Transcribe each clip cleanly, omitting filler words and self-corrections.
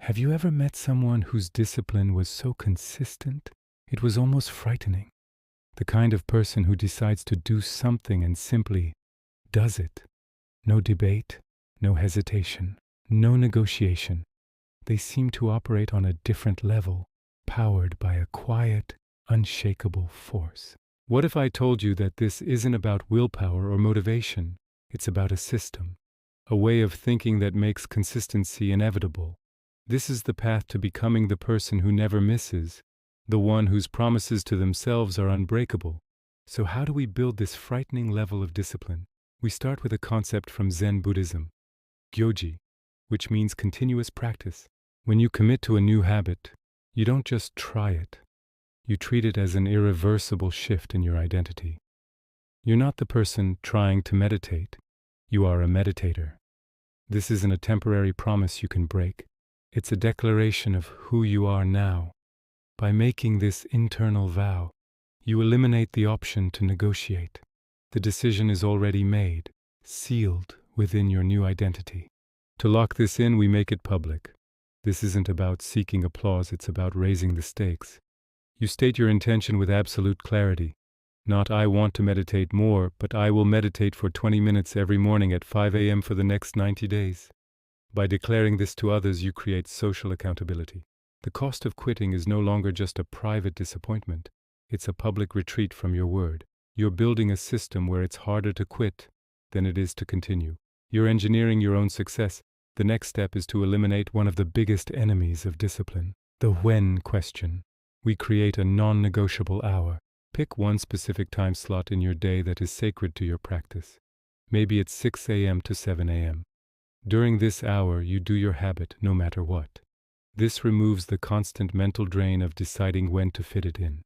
Have you ever met someone whose discipline was so consistent? It was almost frightening. The kind of person who decides to do something and simply does it. No debate, no hesitation, no negotiation. They seem to operate on a different level, powered by a quiet, unshakable force. What if I told you that this isn't about willpower or motivation? It's about a system, a way of thinking that makes consistency inevitable. This is the path to becoming the person who never misses, the one whose promises to themselves are unbreakable. So how do we build this frightening level of discipline? We start with a concept from Zen Buddhism, Gyōji, which means continuous practice. When you commit to a new habit, you don't just try it. You treat it as an irreversible shift in your identity. You're not the person trying to meditate. You are a meditator. This isn't a temporary promise you can break. It's a declaration of who you are now. By making this internal vow, you eliminate the option to negotiate. The decision is already made, sealed within your new identity. To lock this in, we make it public. This isn't about seeking applause, it's about raising the stakes. You state your intention with absolute clarity. Not I want to meditate more, but I will meditate for 20 minutes every morning at 5 a.m. for the next 90 days. By declaring this to others, you create social accountability. The cost of quitting is no longer just a private disappointment. It's a public retreat from your word. You're building a system where it's harder to quit than it is to continue. You're engineering your own success. The next step is to eliminate one of the biggest enemies of discipline, the when question. We create a non-negotiable hour. Pick one specific time slot in your day that is sacred to your practice. Maybe it's 6 a.m. to 7 a.m. During this hour, you do your habit no matter what. This removes the constant mental drain of deciding when to fit it in.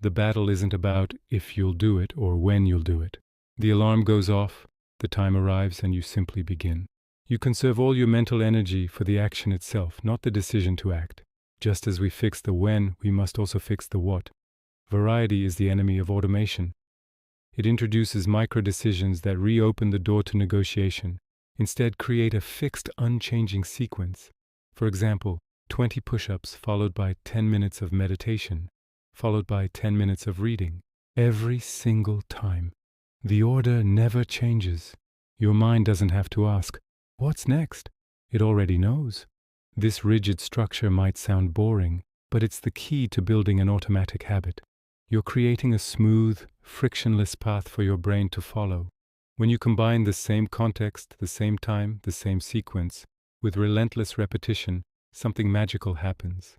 The battle isn't about if you'll do it or when you'll do it. The alarm goes off, the time arrives, and you simply begin. You conserve all your mental energy for the action itself, not the decision to act. Just as we fix the when, we must also fix the what. Variety is the enemy of automation. It introduces micro-decisions that reopen the door to negotiation. Instead, create a fixed, unchanging sequence. For example, 20 push-ups followed by 10 minutes of meditation, followed by 10 minutes of reading. Every single time. The order never changes. Your mind doesn't have to ask, what's next? It already knows. This rigid structure might sound boring, but it's the key to building an automatic habit. You're creating a smooth, frictionless path for your brain to follow. When you combine the same context, the same time, the same sequence, with relentless repetition, something magical happens.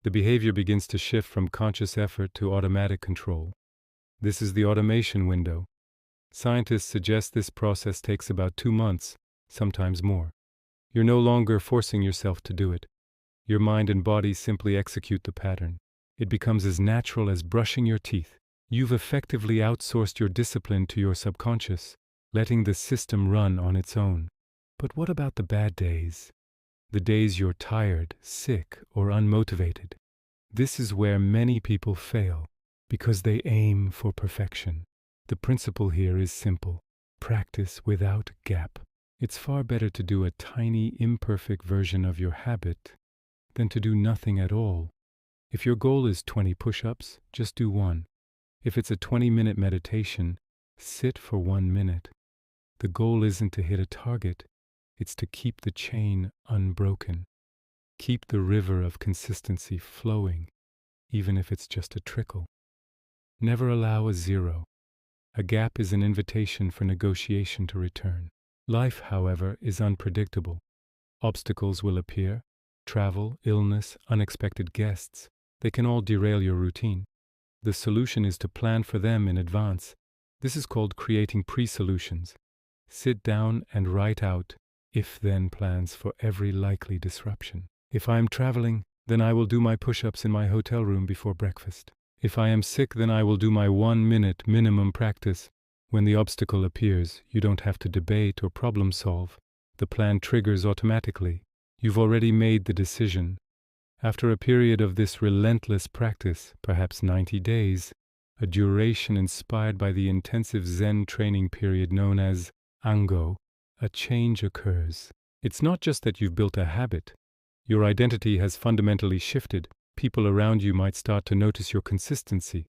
The behavior begins to shift from conscious effort to automatic control. This is the automation window. Scientists suggest this process takes about 2 months, sometimes more. You're no longer forcing yourself to do it. Your mind and body simply execute the pattern. It becomes as natural as brushing your teeth. You've effectively outsourced your discipline to your subconscious, letting the system run on its own. But what about the bad days? The days you're tired, sick, or unmotivated? This is where many people fail, because they aim for perfection. The principle here is simple. Practice without gap. It's far better to do a tiny, imperfect version of your habit than to do nothing at all. If your goal is 20 push-ups, just do 1. If it's a 20-minute meditation, sit for 1 minute. The goal isn't to hit a target, it's to keep the chain unbroken. Keep the river of consistency flowing, even if it's just a trickle. Never allow a zero. A gap is an invitation for negotiation to return. Life, however, is unpredictable. Obstacles will appear, travel, illness, unexpected guests. They can all derail your routine. The solution is to plan for them in advance. This is called creating pre-solutions. Sit down and write out if-then plans for every likely disruption. If I am traveling, then I will do my push-ups in my hotel room before breakfast. If I am sick, then I will do my 1-minute minimum practice. When the obstacle appears, you don't have to debate or problem solve. The plan triggers automatically. You've already made the decision. After a period of this relentless practice, perhaps 90 days, a duration inspired by the intensive Zen training period known as Ango, a change occurs. It's not just that you've built a habit. Your identity has fundamentally shifted. People around you might start to notice your consistency.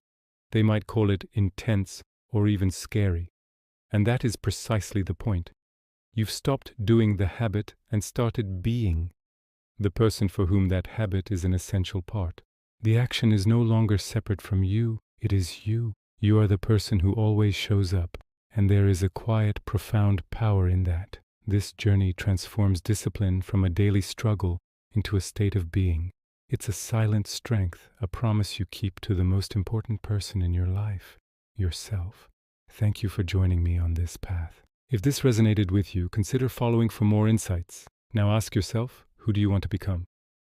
They might call it intense or even scary. And that is precisely the point. You've stopped doing the habit and started being the person for whom that habit is an essential part. The action is no longer separate from you, it is you. You are the person who always shows up, and there is a quiet, profound power in that. This journey transforms discipline from a daily struggle into a state of being. It's a silent strength, a promise you keep to the most important person in your life, yourself. Thank you for joining me on this path. If this resonated with you, consider following for more insights. Now ask yourself, who do you want to become?